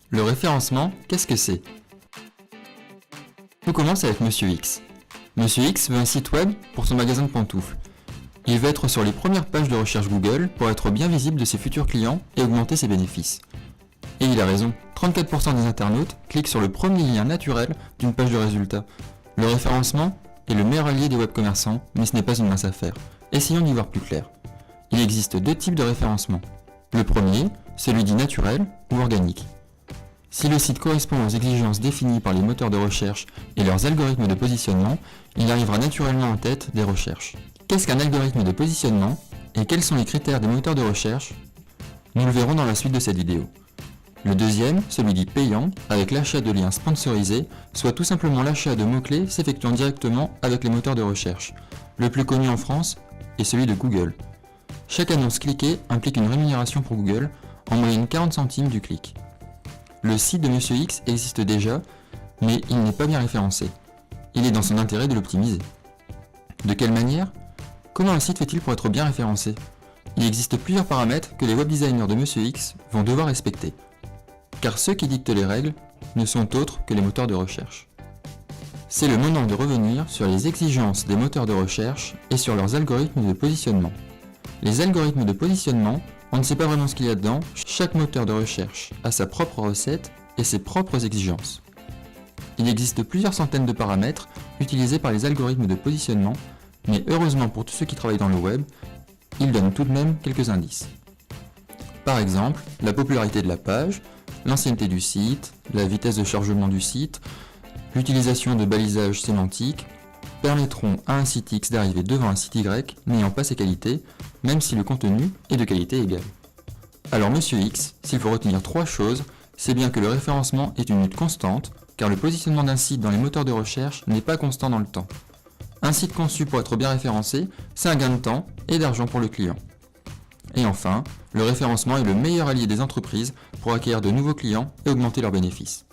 Le référencement, qu'est-ce que c'est? Tout commence avec Monsieur X. Monsieur X veut un site web pour son magasin de pantoufles. Il veut être sur les premières pages de recherche Google pour être bien visible de ses futurs clients et augmenter ses bénéfices. Et il a raison, 34% des internautes cliquent sur le premier lien naturel d'une page de résultats. Le référencement est le meilleur allié des web commerçants, mais ce n'est pas une mince affaire. Essayons d'y voir plus clair. Il existe deux types de référencement. Le premier, celui dit naturel ou organique. Si le site correspond aux exigences définies par les moteurs de recherche et leurs algorithmes de positionnement, il arrivera naturellement en tête des recherches. Qu'est-ce qu'un algorithme de positionnement et quels sont les critères des moteurs de recherche? Nous le verrons dans la suite de cette vidéo. Le deuxième, celui dit payant, avec l'achat de liens sponsorisés, soit tout simplement l'achat de mots-clés s'effectuant directement avec les moteurs de recherche. Le plus connu en France est celui de Google. Chaque annonce cliquée implique une rémunération pour Google, en moyenne 40 centimes du clic. Le site de Monsieur X existe déjà, mais il n'est pas bien référencé. Il est dans son intérêt de l'optimiser. De quelle manière? Comment un site fait-il pour être bien référencé? Il existe plusieurs paramètres que les web designers de Monsieur X vont devoir respecter. Car ceux qui dictent les règles ne sont autres que les moteurs de recherche. C'est le moment de revenir sur les exigences des moteurs de recherche et sur leurs algorithmes de positionnement. Les algorithmes de positionnement, on ne sait pas vraiment ce qu'il y a dedans, chaque moteur de recherche a sa propre recette et ses propres exigences. Il existe plusieurs centaines de paramètres utilisés par les algorithmes de positionnement, mais heureusement pour tous ceux qui travaillent dans le web, ils donnent tout de même quelques indices. Par exemple, la popularité de la page, l'ancienneté du site, la vitesse de chargement du site, l'utilisation de balisage sémantique, permettront à un site X d'arriver devant un site Y n'ayant pas ses qualités, même si le contenu est de qualité égale. Alors Monsieur X, s'il faut retenir trois choses, c'est bien que le référencement est une lutte constante, car le positionnement d'un site dans les moteurs de recherche n'est pas constant dans le temps. Un site conçu pour être bien référencé, c'est un gain de temps et d'argent pour le client. Et enfin, le référencement est le meilleur allié des entreprises pour acquérir de nouveaux clients et augmenter leurs bénéfices.